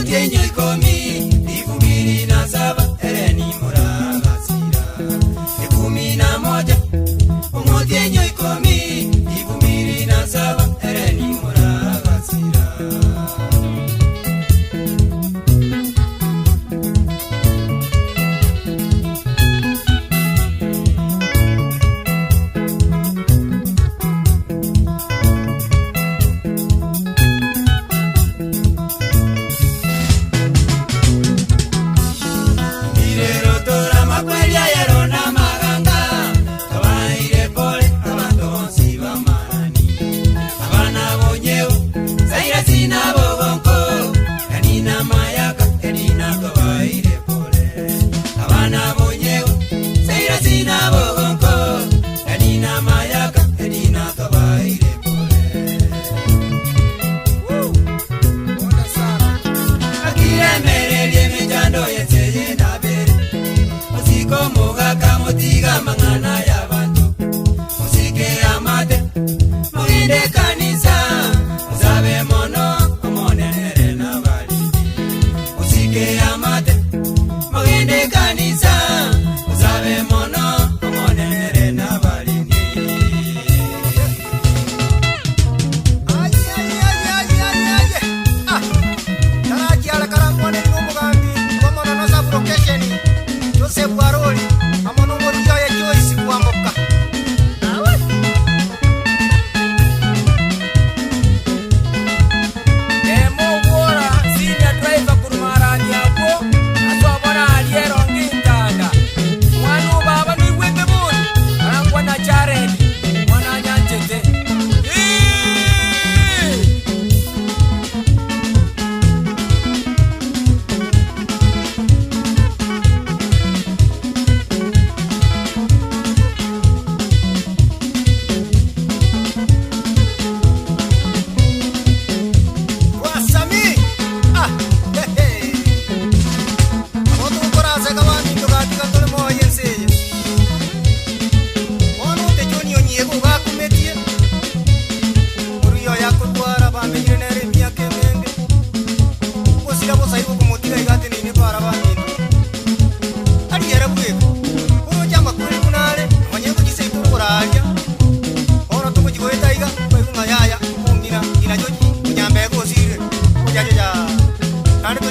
Umutienyo ikomi, ikubiri na saba, ereni muragasira. Ikumi na moja, umutienyo ikomi, ikubiri na saba, ereni muragasira. Mangana ya bantu musike amate mugende kanisa uzabe mono omonenere na bali musike amate mugende kanisa uzabe mono omonenere na bali taraki ala karangwane n'umugambi komono no za location Joseph Waroli amono Wamboka. Emo wora senior driver kurmarani hapo aswa bwana aliyerongi ntanda mwanu baba ni wembe buni arangwa na charedi mwana nyanjete Ando